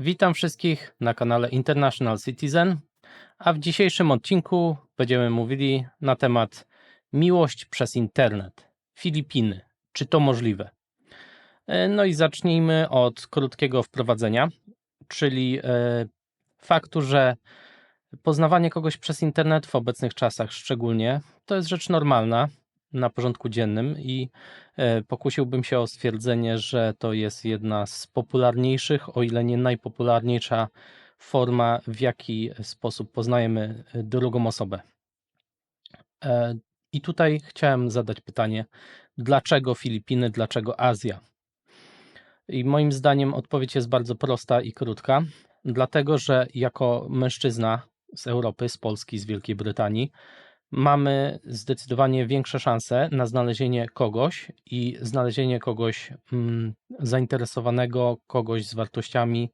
Witam wszystkich na kanale International Citizen, a w dzisiejszym odcinku będziemy mówili na temat miłość przez internet. Filipiny. Czy to możliwe? No i zacznijmy od krótkiego wprowadzenia, czyli faktu, że poznawanie kogoś przez internet w obecnych czasach szczególnie to jest rzecz normalna na porządku dziennym i pokusiłbym się o stwierdzenie, że to jest jedna z popularniejszych, o ile nie najpopularniejsza forma, w jaki sposób poznajemy drugą osobę. I tutaj chciałem zadać pytanie, dlaczego Filipiny, dlaczego Azja? I moim zdaniem odpowiedź jest bardzo prosta i krótka. Dlatego, że jako mężczyzna z Europy, z Polski, z Wielkiej Brytanii, mamy zdecydowanie większe szanse na znalezienie kogoś i znalezienie kogoś zainteresowanego, kogoś z wartościami,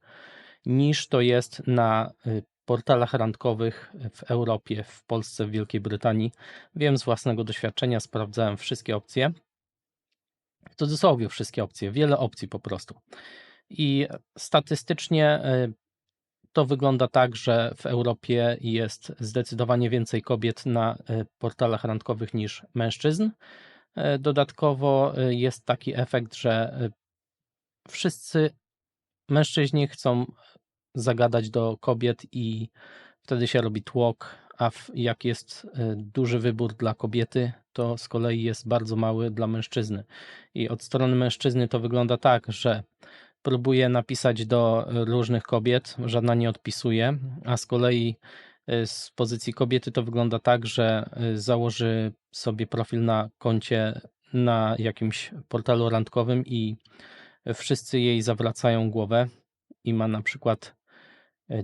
niż to jest na portalach randkowych w Europie, w Polsce, w Wielkiej Brytanii. Wiem z własnego doświadczenia, sprawdzałem wszystkie opcje. W cudzysłowie wszystkie opcje, wiele opcji po prostu. I statystycznie to wygląda tak, że w Europie jest zdecydowanie więcej kobiet na portalach randkowych niż mężczyzn. Dodatkowo jest taki efekt, że wszyscy mężczyźni chcą zagadać do kobiet i wtedy się robi tłok, a jak jest duży wybór dla kobiety, to z kolei jest bardzo mały dla mężczyzny. I od strony mężczyzny to wygląda tak, że próbuje napisać do różnych kobiet, żadna nie odpisuje, a z kolei z pozycji kobiety to wygląda tak, że założy sobie profil na koncie na jakimś portalu randkowym i wszyscy jej zawracają głowę i ma na przykład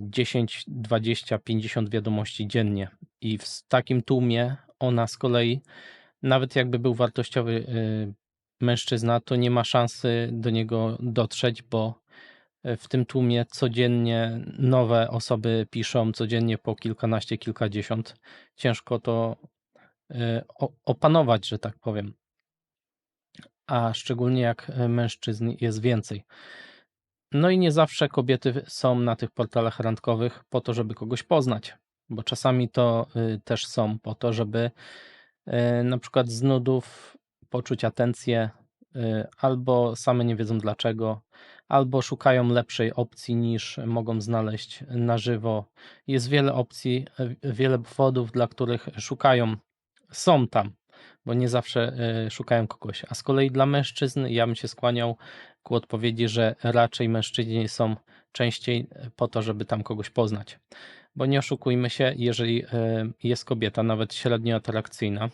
10, 20, 50 wiadomości dziennie. I w takim tłumie ona z kolei, nawet jakby był wartościowy mężczyzna, to nie ma szansy do niego dotrzeć, bo w tym tłumie codziennie nowe osoby piszą, codziennie po kilkanaście, kilkadziesiąt. Ciężko to opanować, że tak powiem. A szczególnie jak mężczyzn jest więcej. No i nie zawsze kobiety są na tych portalach randkowych po to, żeby kogoś poznać, bo czasami to też są po to, żeby na przykład z nudów poczuć atencję, albo same nie wiedzą dlaczego, albo szukają lepszej opcji niż mogą znaleźć na żywo. Jest wiele opcji, wiele powodów, dla których są tam, bo nie zawsze szukają kogoś. A z kolei dla mężczyzn ja bym się skłaniał ku odpowiedzi, że raczej mężczyźni są częściej po to, żeby tam kogoś poznać. Bo nie oszukujmy się, jeżeli jest kobieta, nawet średnio atrakcyjna,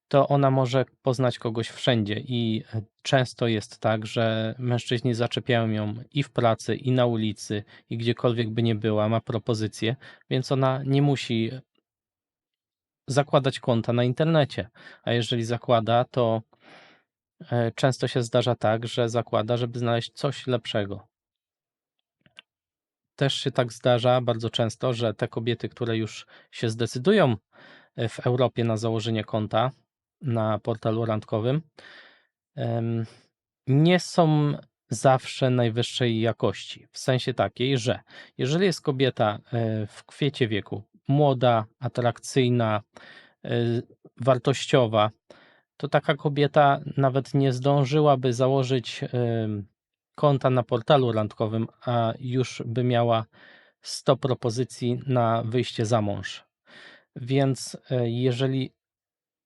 to ona może poznać kogoś wszędzie i często jest tak, że mężczyźni zaczepiają ją i w pracy, i na ulicy, i gdziekolwiek by nie była, ma propozycję, więc ona nie musi zakładać konta na internecie, a jeżeli zakłada, to często się zdarza tak, że zakłada, żeby znaleźć coś lepszego. Też się tak zdarza bardzo często, że te kobiety, które już się zdecydują w Europie na założenie konta na portalu randkowym, nie są zawsze najwyższej jakości. W sensie takiej, że jeżeli jest kobieta w kwiecie wieku, młoda, atrakcyjna, wartościowa, to taka kobieta nawet nie zdążyłaby założyć konta na portalu randkowym, a już by miała 100 propozycji na wyjście za mąż. Więc jeżeli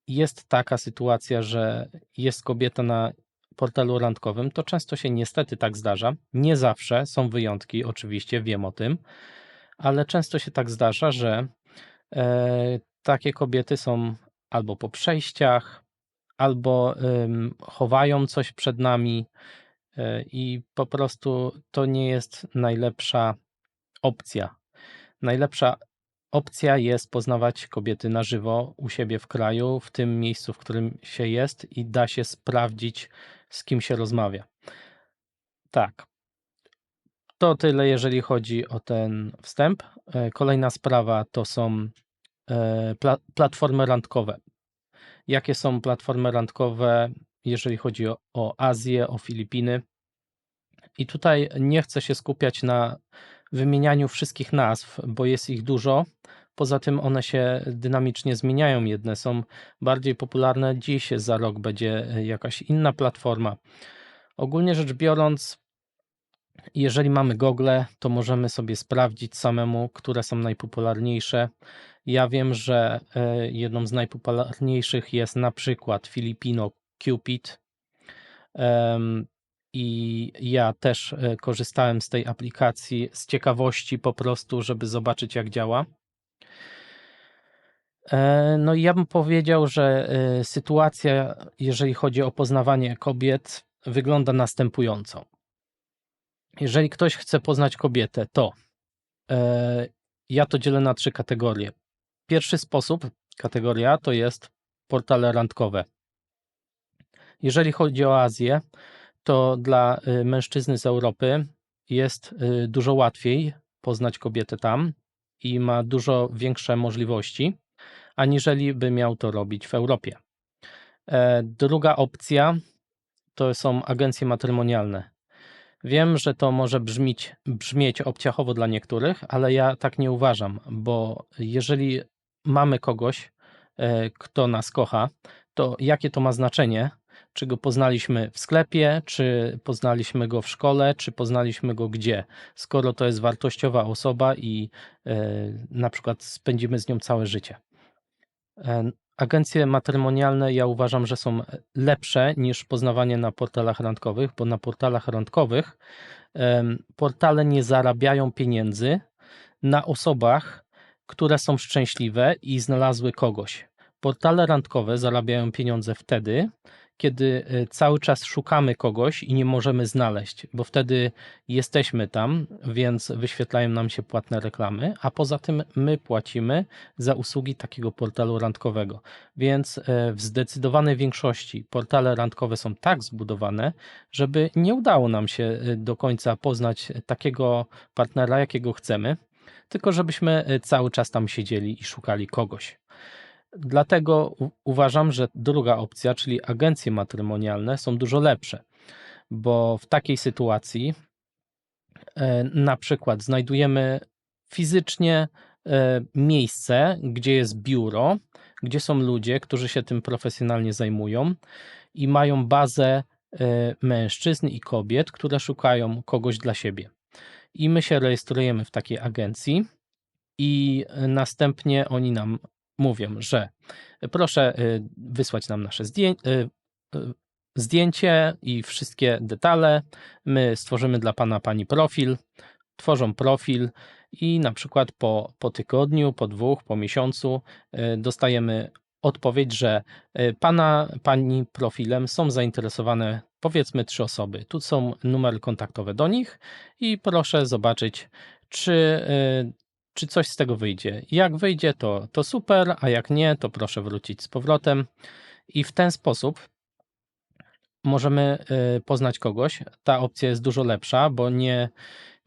jest taka sytuacja, że jest kobieta na portalu randkowym, to często się niestety tak zdarza. Nie zawsze, są wyjątki, oczywiście, wiem o tym, ale często się tak zdarza, że takie kobiety są albo po przejściach, albo chowają coś przed nami i po prostu to nie jest najlepsza opcja. Najlepsza opcja jest poznawać kobiety na żywo u siebie w kraju, w tym miejscu, w którym się jest i da się sprawdzić, z kim się rozmawia. Tak. To tyle, jeżeli chodzi o ten wstęp. Kolejna sprawa to są platformy randkowe. Jakie są platformy randkowe, jeżeli chodzi o Azję, o Filipiny? I tutaj nie chcę się skupiać na wymienianiu wszystkich nazw, bo jest ich dużo. Poza tym one się dynamicznie zmieniają. Jedne są bardziej popularne dziś, za rok będzie jakaś inna platforma. Ogólnie rzecz biorąc, jeżeli mamy Google, to możemy sobie sprawdzić samemu, które są najpopularniejsze. Ja wiem, że jedną z najpopularniejszych jest na przykład Filipino Cupid. I ja też korzystałem z tej aplikacji z ciekawości po prostu, żeby zobaczyć, jak działa. No i ja bym powiedział, że sytuacja, jeżeli chodzi o poznawanie kobiet, wygląda następująco. Jeżeli ktoś chce poznać kobietę, to ja to dzielę na 3 kategorie. Pierwszy kategoria to jest portale randkowe. Jeżeli chodzi o Azję, to dla mężczyzny z Europy jest dużo łatwiej poznać kobietę tam i ma dużo większe możliwości, aniżeli by miał to robić w Europie. Druga opcja to są agencje matrymonialne. Wiem, że to może brzmieć obciachowo dla niektórych, ale ja tak nie uważam, bo jeżeli mamy kogoś, kto nas kocha, to jakie to ma znaczenie, czy go poznaliśmy w sklepie, czy poznaliśmy go w szkole, czy poznaliśmy go gdzie, skoro to jest wartościowa osoba i na przykład spędzimy z nią całe życie. Agencje matrymonialne ja uważam, że są lepsze niż poznawanie na portalach randkowych, bo na portalach randkowych portale nie zarabiają pieniędzy na osobach, które są szczęśliwe i znalazły kogoś. Portale randkowe zarabiają pieniądze wtedy, kiedy cały czas szukamy kogoś i nie możemy znaleźć, bo wtedy jesteśmy tam, więc wyświetlają nam się płatne reklamy, a poza tym my płacimy za usługi takiego portalu randkowego. Więc w zdecydowanej większości portale randkowe są tak zbudowane, żeby nie udało nam się do końca poznać takiego partnera, jakiego chcemy, tylko żebyśmy cały czas tam siedzieli i szukali kogoś. Dlatego uważam, że druga opcja, czyli agencje matrymonialne, są dużo lepsze, bo w takiej sytuacji na przykład znajdujemy fizycznie miejsce, gdzie jest biuro, gdzie są ludzie, którzy się tym profesjonalnie zajmują i mają bazę mężczyzn i kobiet, które szukają kogoś dla siebie. I my się rejestrujemy w takiej agencji i następnie oni nam mówią, że proszę wysłać nam nasze zdjęcie i wszystkie detale. My stworzymy dla pana, pani profil, tworzą profil i na przykład po tygodniu, po 2, po miesiącu dostajemy odpowiedź, że pani profilem są zainteresowane powiedzmy 3 osoby. Tu są numery kontaktowe do nich i proszę zobaczyć, czy coś z tego wyjdzie. Jak wyjdzie, to super, a jak nie, to proszę wrócić z powrotem. I w ten sposób możemy poznać kogoś. Ta opcja jest dużo lepsza, bo nie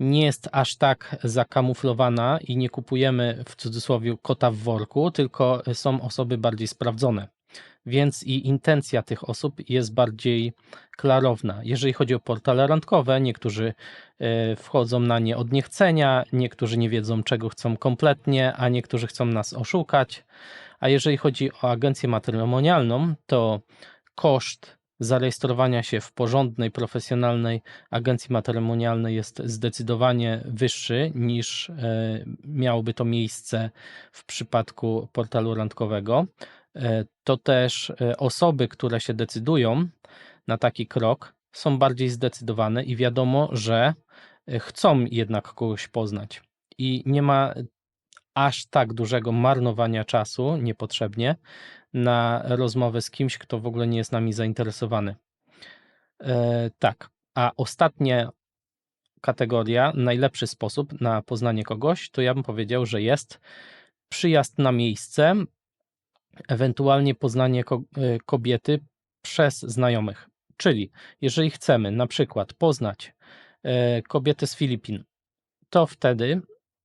jest aż tak zakamuflowana i nie kupujemy w cudzysłowie kota w worku, tylko są osoby bardziej sprawdzone. Więc i intencja tych osób jest bardziej klarowna. Jeżeli chodzi o portale randkowe, niektórzy wchodzą na nie od niechcenia, niektórzy nie wiedzą, czego chcą kompletnie, a niektórzy chcą nas oszukać. A jeżeli chodzi o agencję matrymonialną, to koszt zarejestrowania się w porządnej, profesjonalnej agencji matrymonialnej jest zdecydowanie wyższy niż miałoby to miejsce w przypadku portalu randkowego. To też osoby, które się decydują na taki krok, są bardziej zdecydowane i wiadomo, że chcą jednak kogoś poznać. I nie ma aż tak dużego marnowania czasu niepotrzebnie na rozmowę z kimś, kto w ogóle nie jest nami zainteresowany. Tak, a ostatnia kategoria, najlepszy sposób na poznanie kogoś, to ja bym powiedział, że jest przyjazd na miejsce, ewentualnie poznanie kobiety przez znajomych. Czyli jeżeli chcemy na przykład poznać kobietę z Filipin, to wtedy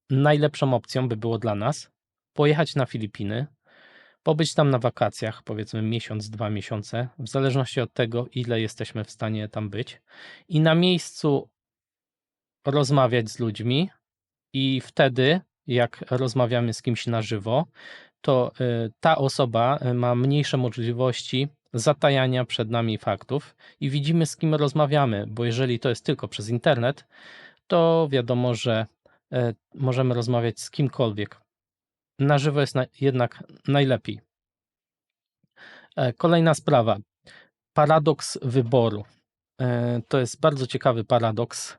najlepszą opcją by było dla nas pojechać na Filipiny, pobyć tam na wakacjach, powiedzmy miesiąc, 2 miesiące, w zależności od tego, ile jesteśmy w stanie tam być. I na miejscu rozmawiać z ludźmi i wtedy, jak rozmawiamy z kimś na żywo, to ta osoba ma mniejsze możliwości zatajania przed nami faktów i widzimy, z kim rozmawiamy, bo jeżeli to jest tylko przez internet, to wiadomo, że możemy rozmawiać z kimkolwiek. Na żywo jest jednak najlepiej. Kolejna sprawa. Paradoks wyboru. To jest bardzo ciekawy paradoks.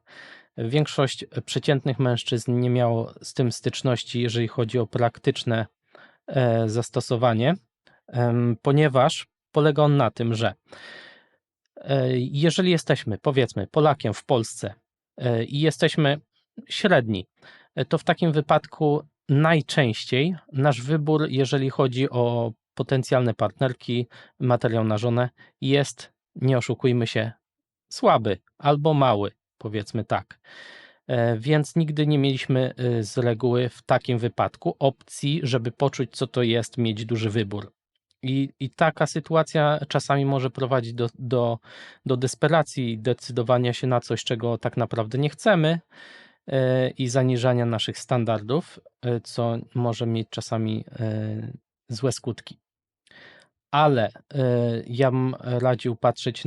Większość przeciętnych mężczyzn nie miało z tym styczności, jeżeli chodzi o praktyczne zastosowanie, ponieważ polega on na tym, że jeżeli jesteśmy, powiedzmy, Polakiem w Polsce i jesteśmy średni, to w takim wypadku najczęściej nasz wybór, jeżeli chodzi o potencjalne partnerki, materiał na żonę, jest, nie oszukujmy się, słaby albo mały, powiedzmy tak. Więc nigdy nie mieliśmy z reguły w takim wypadku opcji, żeby poczuć, co to jest mieć duży wybór. I taka sytuacja czasami może prowadzić do desperacji, decydowania się na coś, czego tak naprawdę nie chcemy i zaniżania naszych standardów, co może mieć czasami złe skutki. Ale ja bym radził patrzeć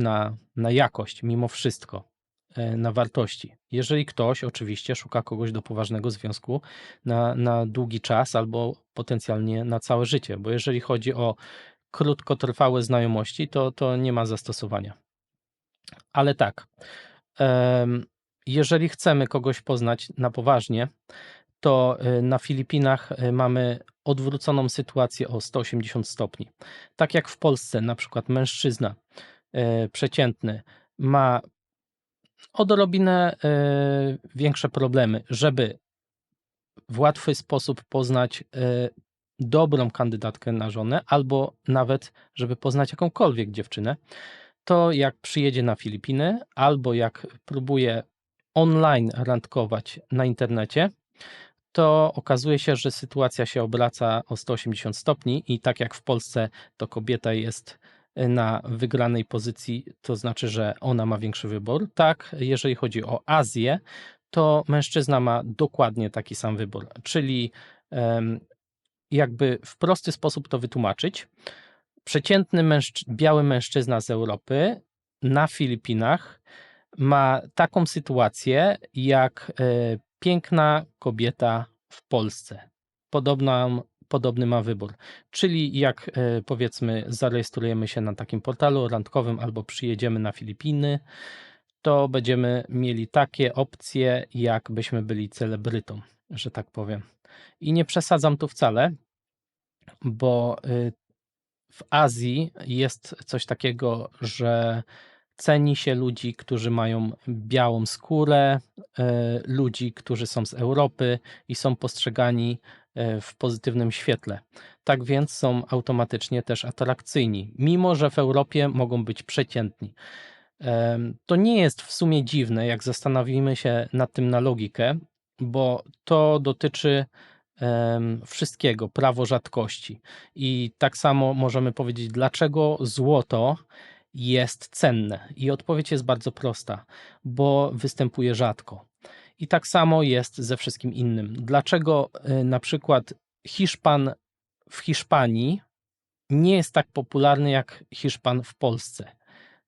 na jakość mimo wszystko, na wartości. Jeżeli ktoś oczywiście szuka kogoś do poważnego związku na długi czas albo potencjalnie na całe życie, bo jeżeli chodzi o krótkotrwałe znajomości, to nie ma zastosowania. Ale tak, jeżeli chcemy kogoś poznać na poważnie, to na Filipinach mamy odwróconą sytuację o 180 stopni. Tak jak w Polsce, na przykład mężczyzna przeciętny ma odrobinę większe problemy, żeby w łatwy sposób poznać dobrą kandydatkę na żonę, albo nawet, żeby poznać jakąkolwiek dziewczynę, to jak przyjedzie na Filipiny, albo jak próbuje online randkować na internecie, to okazuje się, że sytuacja się obraca o 180 stopni i tak jak w Polsce to kobieta jest na wygranej pozycji, to znaczy, że ona ma większy wybór. Tak, jeżeli chodzi o Azję, to mężczyzna ma dokładnie taki sam wybór, czyli jakby w prosty sposób to wytłumaczyć, przeciętny biały mężczyzna z Europy na Filipinach ma taką sytuację jak piękna kobieta w Polsce. Podobny ma wybór. Czyli jak powiedzmy zarejestrujemy się na takim portalu randkowym albo przyjedziemy na Filipiny, to będziemy mieli takie opcje, jakbyśmy byli celebrytą, że tak powiem. I nie przesadzam tu wcale, bo w Azji jest coś takiego, że ceni się ludzi, którzy mają białą skórę, ludzi, którzy są z Europy i są postrzegani w pozytywnym świetle. Tak więc są automatycznie też atrakcyjni, mimo że w Europie mogą być przeciętni. To nie jest w sumie dziwne, jak zastanowimy się nad tym na logikę, bo to dotyczy wszystkiego, prawo rzadkości. I tak samo możemy powiedzieć, dlaczego złoto jest cenne. I odpowiedź jest bardzo prosta, bo występuje rzadko. I tak samo jest ze wszystkim innym. Dlaczego na przykład Hiszpan w Hiszpanii nie jest tak popularny jak Hiszpan w Polsce?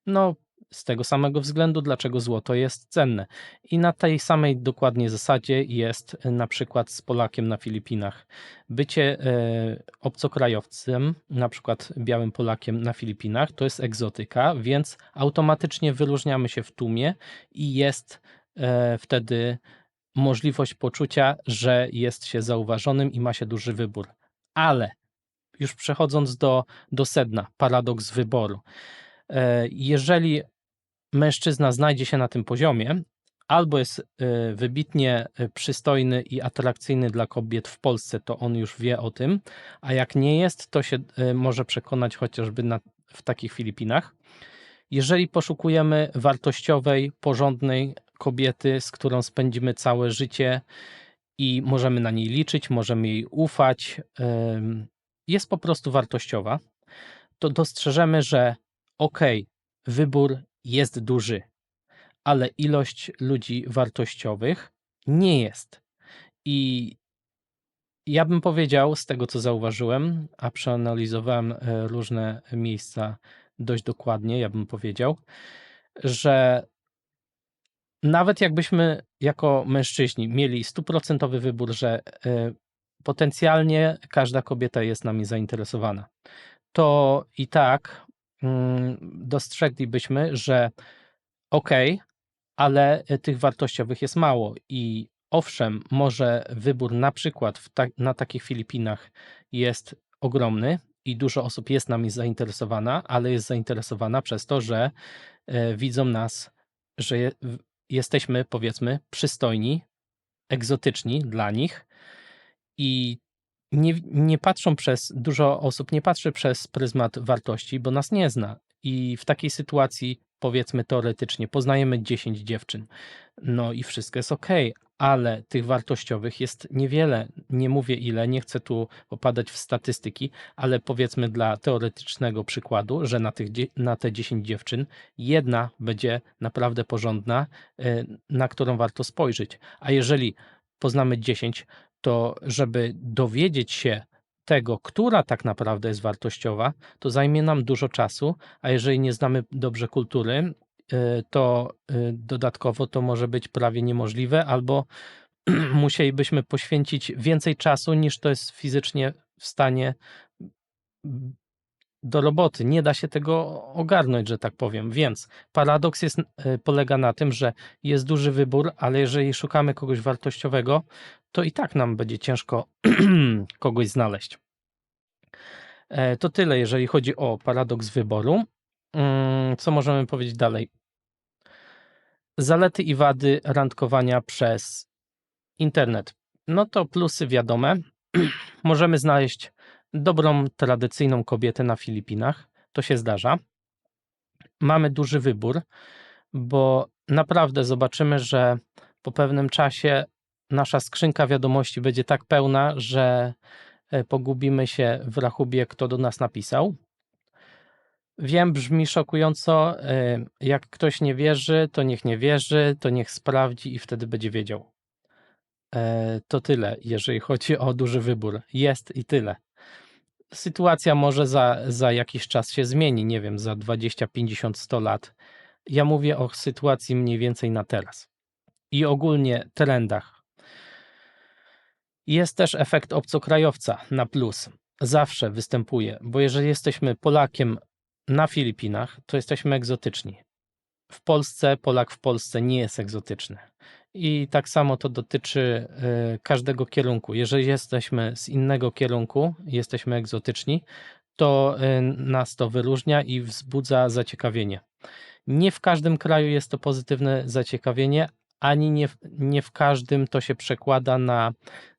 No, z tego samego względu, dlaczego złoto jest cenne. I na tej samej dokładnie zasadzie jest na przykład z Polakiem na Filipinach. Bycie obcokrajowcem, na przykład białym Polakiem na Filipinach, to jest egzotyka, więc automatycznie wyróżniamy się w tłumie i jest wtedy możliwość poczucia, że jest się zauważonym i ma się duży wybór. Ale już przechodząc do sedna, paradoks wyboru. Jeżeli mężczyzna znajdzie się na tym poziomie, albo jest wybitnie przystojny i atrakcyjny dla kobiet w Polsce, to on już wie o tym, a jak nie jest, to się może przekonać chociażby w takich Filipinach. Jeżeli poszukujemy wartościowej, porządnej kobiety, z którą spędzimy całe życie i możemy na niej liczyć, możemy jej ufać, jest po prostu wartościowa, to dostrzeżemy, że wybór jest duży, ale ilość ludzi wartościowych nie jest. I ja bym powiedział, z tego co zauważyłem, a przeanalizowałem różne miejsca dość dokładnie, ja bym powiedział, że nawet jakbyśmy jako mężczyźni mieli 100% wybór, że potencjalnie każda kobieta jest nami zainteresowana, to i tak dostrzeglibyśmy, że okej, ale tych wartościowych jest mało i owszem, może wybór na przykład na takich Filipinach jest ogromny i dużo osób jest nami zainteresowana, ale jest zainteresowana przez to, że widzą nas, że jesteśmy powiedzmy przystojni, egzotyczni dla nich i nie patrzą dużo osób nie patrzy przez pryzmat wartości, bo nas nie zna. I w takiej sytuacji, powiedzmy teoretycznie, poznajemy 10 dziewczyn. No i wszystko jest okej, ale tych wartościowych jest niewiele. Nie mówię ile, nie chcę tu popadać w statystyki, ale powiedzmy dla teoretycznego przykładu, że na te 10 dziewczyn jedna będzie naprawdę porządna, na którą warto spojrzeć. A jeżeli poznamy 10, to żeby dowiedzieć się tego, która tak naprawdę jest wartościowa, to zajmie nam dużo czasu, a jeżeli nie znamy dobrze kultury, to dodatkowo to może być prawie niemożliwe, albo musielibyśmy poświęcić więcej czasu, niż to jest fizycznie w stanie do roboty. Nie da się tego ogarnąć, że tak powiem. Więc paradoks polega na tym, że jest duży wybór, ale jeżeli szukamy kogoś wartościowego, to i tak nam będzie ciężko kogoś znaleźć. To tyle, jeżeli chodzi o paradoks wyboru. Co możemy powiedzieć dalej? Zalety i wady randkowania przez internet. No to plusy wiadome. Możemy znaleźć dobrą, tradycyjną kobietę na Filipinach. To się zdarza. Mamy duży wybór, bo naprawdę zobaczymy, że po pewnym czasie nasza skrzynka wiadomości będzie tak pełna, że pogubimy się w rachubie, kto do nas napisał. Wiem, brzmi szokująco. Jak ktoś nie wierzy, to niech nie wierzy, to niech sprawdzi i wtedy będzie wiedział. To tyle, jeżeli chodzi o duży wybór. Jest i tyle. Sytuacja może za jakiś czas się zmieni, nie wiem, za 20, 50, 100 lat. Ja mówię o sytuacji mniej więcej na teraz. I ogólnie trendach. Jest też efekt obcokrajowca na plus. Zawsze występuje, bo jeżeli jesteśmy Polakiem na Filipinach, to jesteśmy egzotyczni. W Polsce Polak w Polsce nie jest egzotyczny. I tak samo to dotyczy każdego kierunku. Jeżeli jesteśmy z innego kierunku, jesteśmy egzotyczni, to nas to wyróżnia i wzbudza zaciekawienie. Nie w każdym kraju jest to pozytywne zaciekawienie, ani nie w każdym to się przekłada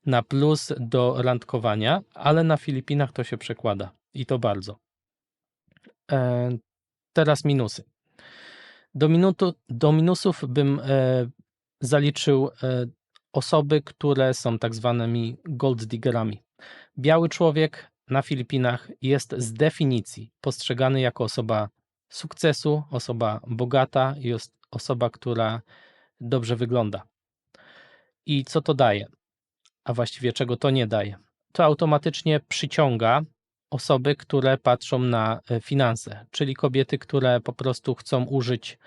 na plus do randkowania, ale na Filipinach to się przekłada i to bardzo. Teraz minusy. Do minusów bym zaliczył osoby, które są tak zwanymi gold diggerami. Biały człowiek na Filipinach jest z definicji postrzegany jako osoba sukcesu, osoba bogata i osoba, która dobrze wygląda. I co to daje? A właściwie czego to nie daje? To automatycznie przyciąga osoby, które patrzą na finanse, czyli kobiety, które po prostu chcą użyć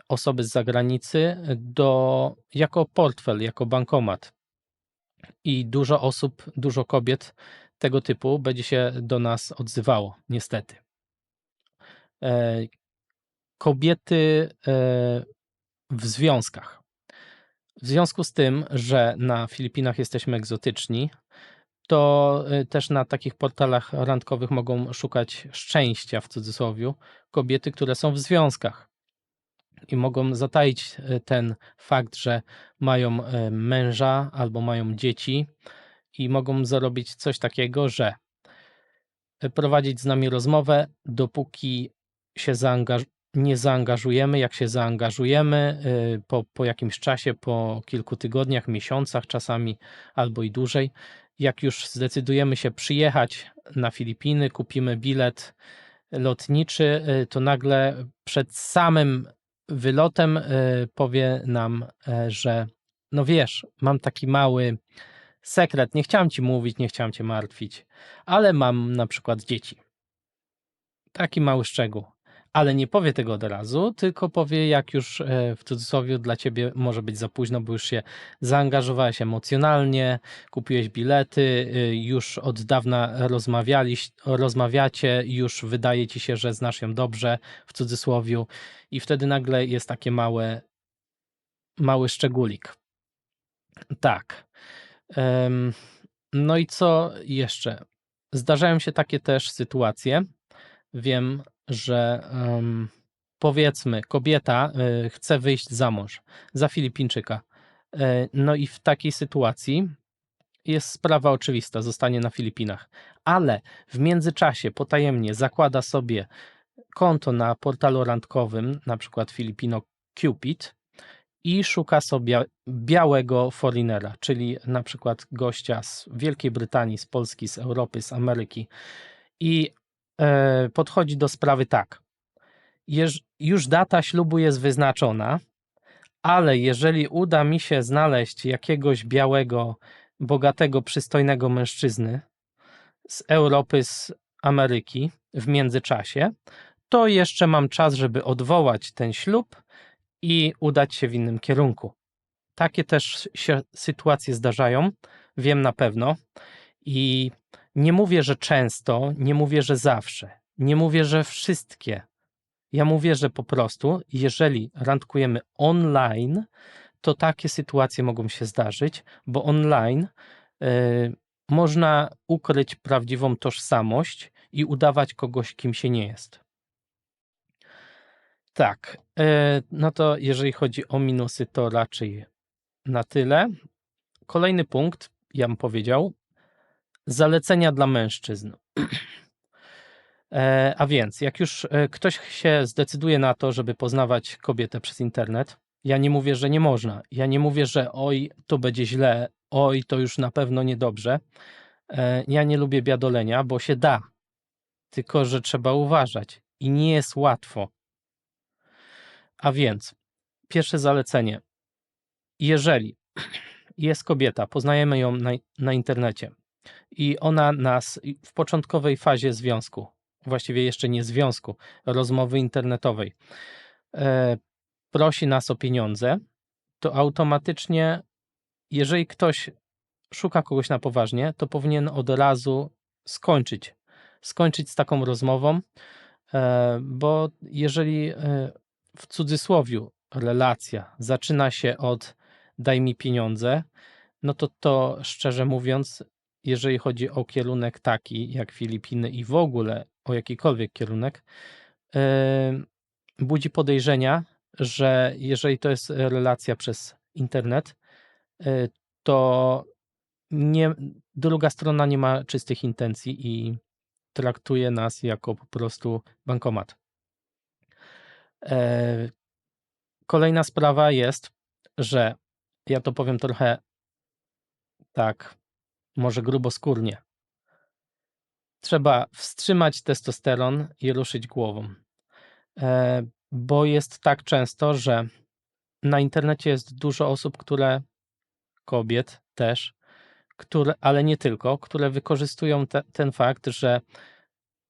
osoby z zagranicy jako portfel, jako bankomat. I dużo osób, dużo kobiet tego typu będzie się do nas odzywało, niestety. Kobiety w związkach. W związku z tym, że na Filipinach jesteśmy egzotyczni, to też na takich portalach randkowych mogą szukać szczęścia, w cudzysłowie, kobiety, które są w związkach i mogą zataić ten fakt, że mają męża albo mają dzieci i mogą zarobić coś takiego, że prowadzić z nami rozmowę, dopóki się nie zaangażujemy. Jak się zaangażujemy po jakimś czasie, po kilku tygodniach, miesiącach czasami albo i dłużej, jak już zdecydujemy się przyjechać na Filipiny, kupimy bilet lotniczy, to nagle przed samym wylotem powie nam, że no wiesz, mam taki mały sekret, nie chciałem ci mówić, nie chciałem cię martwić, ale mam na przykład dzieci. Taki mały szczegół. Ale nie powie tego od razu, tylko powie, jak już w cudzysłowie dla ciebie może być za późno, bo już się zaangażowałeś emocjonalnie, kupiłeś bilety, już od dawna rozmawiacie, już wydaje ci się, że znasz ją dobrze, w cudzysłowiu, i wtedy nagle jest takie mały szczególik. Tak. No i co jeszcze? Zdarzają się takie też sytuacje. Wiem, że powiedzmy, kobieta chce wyjść za mąż, za Filipińczyka. No i w takiej sytuacji jest sprawa oczywista, zostanie na Filipinach. Ale w międzyczasie potajemnie zakłada sobie konto na portalu randkowym, na przykład Filipino Cupid, i szuka sobie białego foreignera, czyli na przykład gościa z Wielkiej Brytanii, z Polski, z Europy, z Ameryki. I podchodzi do sprawy tak. Już data ślubu jest wyznaczona, ale jeżeli uda mi się znaleźć jakiegoś białego, bogatego, przystojnego mężczyzny z Europy, z Ameryki w międzyczasie, to jeszcze mam czas, żeby odwołać ten ślub i udać się w innym kierunku. Takie też się sytuacje zdarzają, wiem na pewno, i nie mówię, że często, nie mówię, że zawsze, nie mówię, że wszystkie. Ja mówię, że po prostu, jeżeli randkujemy online, to takie sytuacje mogą się zdarzyć, bo online można ukryć prawdziwą tożsamość i udawać kogoś, kim się nie jest. Tak, no to jeżeli chodzi o minusy, to raczej na tyle. Kolejny punkt, ja bym powiedział, zalecenia dla mężczyzn. A więc, jak już ktoś się zdecyduje na to, żeby poznawać kobietę przez internet, ja nie mówię, że nie można. Ja nie mówię, że oj, to będzie źle, oj, to już na pewno niedobrze. Ja nie lubię biadolenia, bo się da. Tylko że trzeba uważać i nie jest łatwo. A więc, pierwsze zalecenie. Jeżeli jest kobieta, poznajemy ją na internecie i ona nas w początkowej fazie związku, właściwie jeszcze nie związku, rozmowy internetowej, prosi nas o pieniądze, to automatycznie, jeżeli ktoś szuka kogoś na poważnie, to powinien od razu skończyć z taką rozmową, bo jeżeli w cudzysłowiu relacja zaczyna się od daj mi pieniądze, no to szczerze mówiąc, jeżeli chodzi o kierunek taki jak Filipiny i w ogóle o jakikolwiek kierunek, budzi podejrzenia, że jeżeli to jest relacja przez internet, to druga strona nie ma czystych intencji i traktuje nas jako po prostu bankomat. Kolejna sprawa jest, że ja to powiem trochę tak, może gruboskórnie. Trzeba wstrzymać testosteron i ruszyć głową, bo jest tak często, że na internecie jest dużo osób, kobiet też, ale nie tylko, które wykorzystują ten fakt, że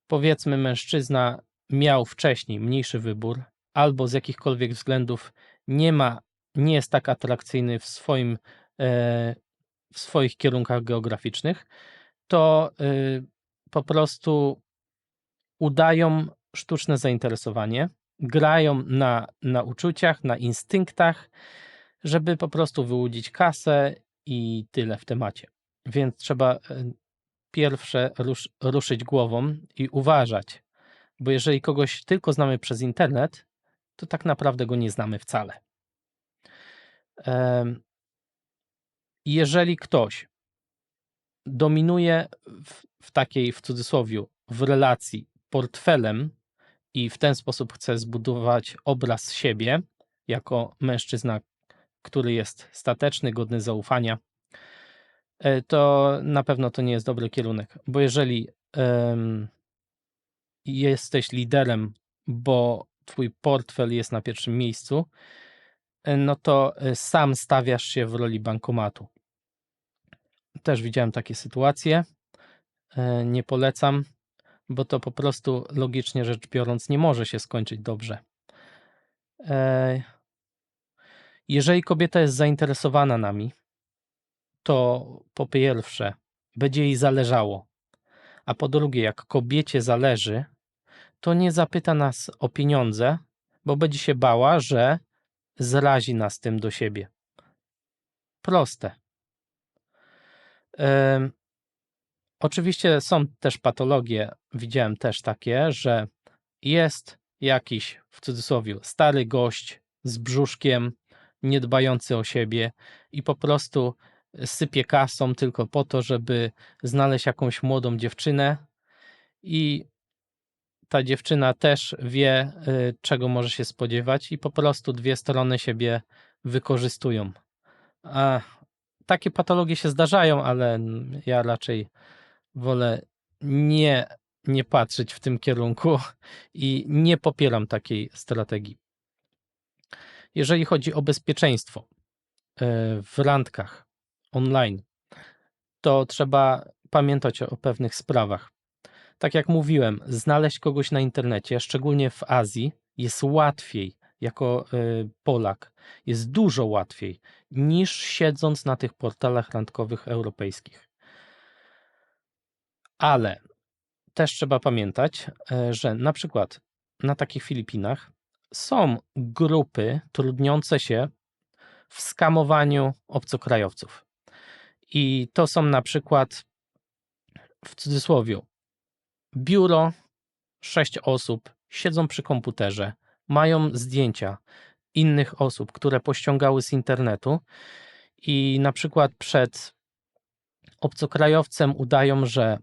powiedzmy mężczyzna miał wcześniej mniejszy wybór, albo z jakichkolwiek względów nie jest tak atrakcyjny w swoich kierunkach geograficznych, to po prostu udają sztuczne zainteresowanie, grają na uczuciach, na instynktach, żeby po prostu wyłudzić kasę i tyle w temacie. Więc trzeba pierwsze ruszyć głową i uważać, bo jeżeli kogoś tylko znamy przez internet, to tak naprawdę go nie znamy wcale. Jeżeli ktoś dominuje w takiej, w cudzysłowiu, w relacji portfelem i w ten sposób chce zbudować obraz siebie jako mężczyzna, który jest stateczny, godny zaufania, to na pewno to nie jest dobry kierunek, bo jeżeli jesteś liderem, bo twój portfel jest na pierwszym miejscu, no to sam stawiasz się w roli bankomatu. Też widziałem takie sytuacje, nie polecam, bo to po prostu logicznie rzecz biorąc nie może się skończyć dobrze. Jeżeli kobieta jest zainteresowana nami, to po pierwsze będzie jej zależało, a po drugie jak kobiecie zależy, to nie zapyta nas o pieniądze, bo będzie się bała, że zrazi nas tym do siebie. Proste. Oczywiście są też patologie, widziałem też takie, że jest jakiś, w cudzysłowie, stary gość z brzuszkiem, niedbający o siebie i po prostu sypie kasą tylko po to, żeby znaleźć jakąś młodą dziewczynę i ta dziewczyna też wie, czego może się spodziewać i po prostu dwie strony siebie wykorzystują. A takie patologie się zdarzają, ale ja raczej wolę nie patrzeć w tym kierunku i nie popieram takiej strategii. Jeżeli chodzi o bezpieczeństwo w randkach online, to trzeba pamiętać o pewnych sprawach. Tak jak mówiłem, znaleźć kogoś na internecie, szczególnie w Azji, jest łatwiej jako Polak. Jest dużo łatwiej niż siedząc na tych portalach randkowych europejskich. Ale też trzeba pamiętać, że na przykład na takich Filipinach są grupy trudniące się w skamowaniu obcokrajowców. I to są na przykład, w cudzysłowie, biuro, 6 osób, siedzą przy komputerze, mają zdjęcia innych osób, które pościągały z internetu i na przykład przed obcokrajowcem udają, że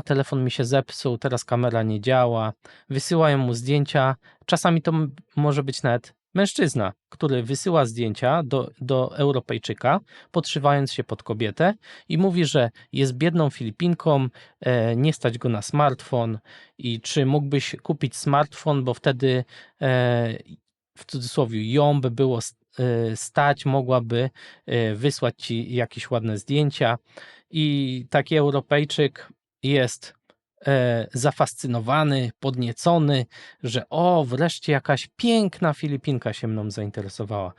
telefon mi się zepsuł, teraz kamera nie działa, wysyłają mu zdjęcia, czasami to może być nawet mężczyzna, który wysyła zdjęcia do Europejczyka, podszywając się pod kobietę i mówi, że jest biedną Filipinką, nie stać go na smartfon i czy mógłbyś kupić smartfon, bo wtedy w cudzysłowie ją by było stać, mogłaby wysłać ci jakieś ładne zdjęcia i taki Europejczyk jest zafascynowany, podniecony, że wreszcie jakaś piękna Filipinka się mną zainteresowała.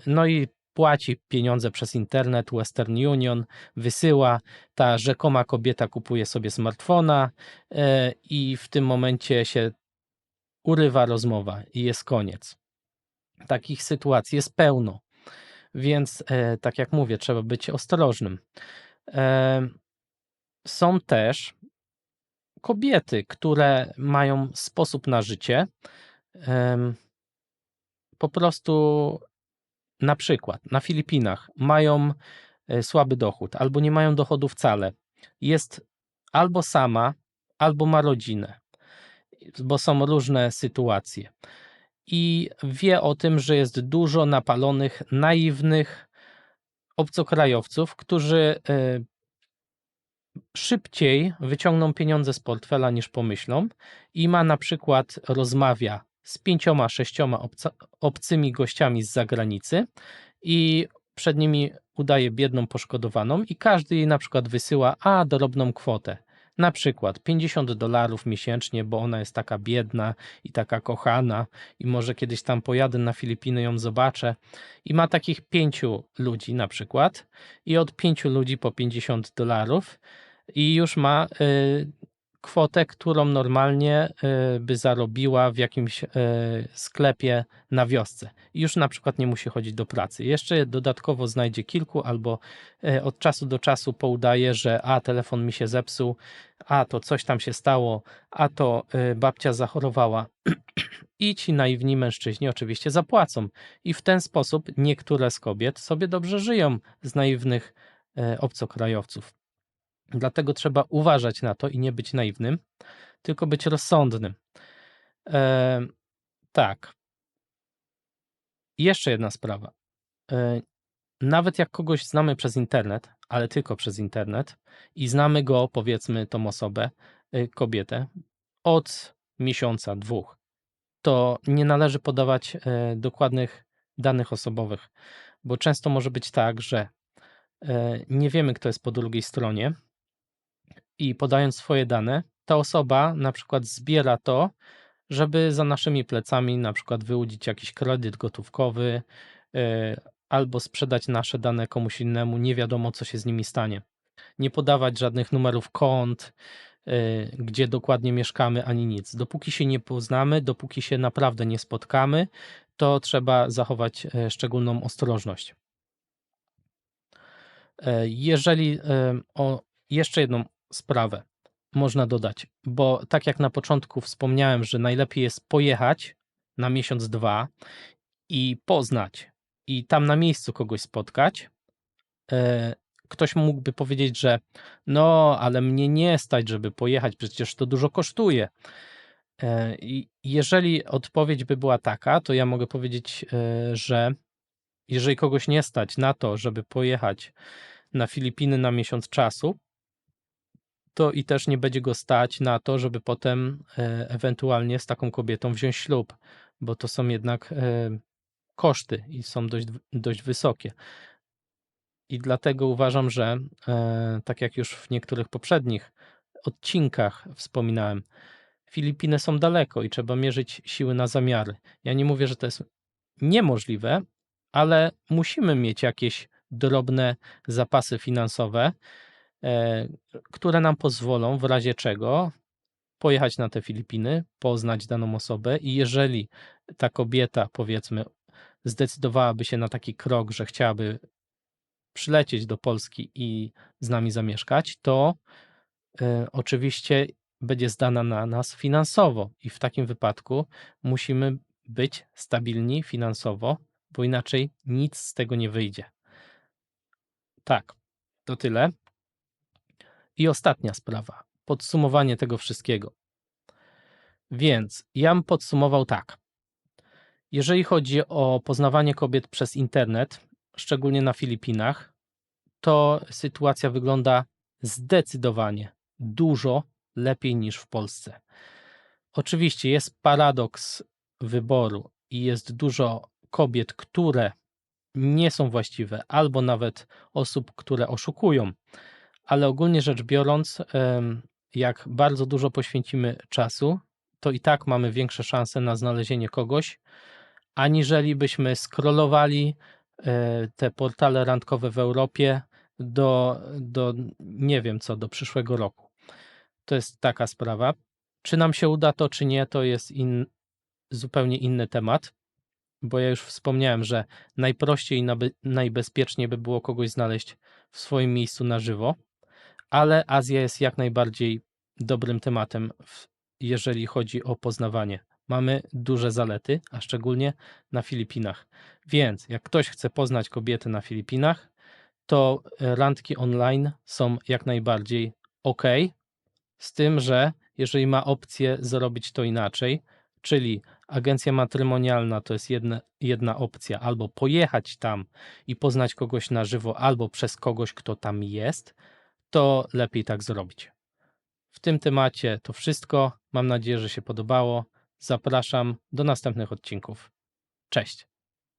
No i płaci pieniądze przez internet, Western Union, wysyła, ta rzekoma kobieta kupuje sobie smartfona i w tym momencie się urywa rozmowa i jest koniec. Takich sytuacji jest pełno, więc tak jak mówię, trzeba być ostrożnym. Są też kobiety, które mają sposób na życie. Po prostu na przykład na Filipinach mają słaby dochód, albo nie mają dochodu wcale. Jest albo sama, albo ma rodzinę, bo są różne sytuacje. I wie o tym, że jest dużo napalonych, naiwnych obcokrajowców, którzy szybciej wyciągną pieniądze z portfela niż pomyślą i na przykład rozmawia z 5-6 obcymi gościami z zagranicy i przed nimi udaje biedną poszkodowaną i każdy jej na przykład wysyła dorobną kwotę. Na przykład $50 miesięcznie, bo ona jest taka biedna i taka kochana i może kiedyś tam pojadę na Filipiny, ją zobaczę. I ma takich 5 ludzi na przykład i od 5 ludzi po $50 i już ma kwotę, którą normalnie by zarobiła w jakimś sklepie na wiosce. I już na przykład nie musi chodzić do pracy. Jeszcze dodatkowo znajdzie kilku albo od czasu do czasu poudaje, że telefon mi się zepsuł, to coś tam się stało, to babcia zachorowała. I ci naiwni mężczyźni oczywiście zapłacą. I w ten sposób niektóre z kobiet sobie dobrze żyją z naiwnych obcokrajowców. Dlatego trzeba uważać na to i nie być naiwnym, tylko być rozsądnym. Tak. Jeszcze jedna sprawa. Nawet jak kogoś znamy przez internet, ale tylko przez internet i znamy go, powiedzmy, tą osobę, kobietę, od miesiąca, 2, to nie należy podawać dokładnych danych osobowych, bo często może być tak, że nie wiemy, kto jest po drugiej stronie i podając swoje dane, ta osoba na przykład zbiera to, żeby za naszymi plecami na przykład wyłudzić jakiś kredyt gotówkowy, albo sprzedać nasze dane komuś innemu, nie wiadomo, co się z nimi stanie. Nie podawać żadnych numerów kont, gdzie dokładnie mieszkamy, ani nic. Dopóki się nie poznamy, dopóki się naprawdę nie spotkamy, to trzeba zachować szczególną ostrożność. Jeżeli jeszcze jedną sprawę można dodać, bo tak jak na początku wspomniałem, że najlepiej jest pojechać na miesiąc, 2 i poznać i tam na miejscu kogoś spotkać. Ktoś mógłby powiedzieć, że no, ale mnie nie stać, żeby pojechać, przecież to dużo kosztuje. I jeżeli odpowiedź by była taka, to ja mogę powiedzieć, że jeżeli kogoś nie stać na to, żeby pojechać na Filipiny na miesiąc czasu, to i też nie będzie go stać na to, żeby potem ewentualnie z taką kobietą wziąć ślub, bo to są jednak koszty i są dość wysokie. I dlatego uważam, że tak jak już w niektórych poprzednich odcinkach wspominałem, Filipiny są daleko i trzeba mierzyć siły na zamiary. Ja nie mówię, że to jest niemożliwe, ale musimy mieć jakieś drobne zapasy finansowe, które nam pozwolą w razie czego pojechać na te Filipiny, poznać daną osobę i jeżeli ta kobieta, powiedzmy, zdecydowałaby się na taki krok, że chciałaby przylecieć do Polski i z nami zamieszkać, to oczywiście będzie zdana na nas finansowo i w takim wypadku musimy być stabilni finansowo, bo inaczej nic z tego nie wyjdzie. Tak, to tyle. I ostatnia sprawa, podsumowanie tego wszystkiego. Więc ja bym podsumował tak. Jeżeli chodzi o poznawanie kobiet przez internet, szczególnie na Filipinach, to sytuacja wygląda zdecydowanie dużo lepiej niż w Polsce. Oczywiście jest paradoks wyboru i jest dużo kobiet, które nie są właściwe, albo nawet osób, które oszukują, ale ogólnie rzecz biorąc, jak bardzo dużo poświęcimy czasu, to i tak mamy większe szanse na znalezienie kogoś, aniżeli byśmy scrollowali te portale randkowe w Europie do nie wiem co, do przyszłego roku. To jest taka sprawa. Czy nam się uda to, czy nie, to jest zupełnie inny temat, bo ja już wspomniałem, że najprościej i najbezpieczniej by było kogoś znaleźć w swoim miejscu na żywo, ale Azja jest jak najbardziej dobrym tematem, jeżeli chodzi o poznawanie. Mamy duże zalety, a szczególnie na Filipinach. Więc jak ktoś chce poznać kobiety na Filipinach, to randki online są jak najbardziej ok, z tym, że jeżeli ma opcję zrobić to inaczej, czyli agencja matrymonialna to jest jedna opcja, albo pojechać tam i poznać kogoś na żywo, albo przez kogoś, kto tam jest, to lepiej tak zrobić. W tym temacie to wszystko. Mam nadzieję, że się podobało. Zapraszam do następnych odcinków. Cześć.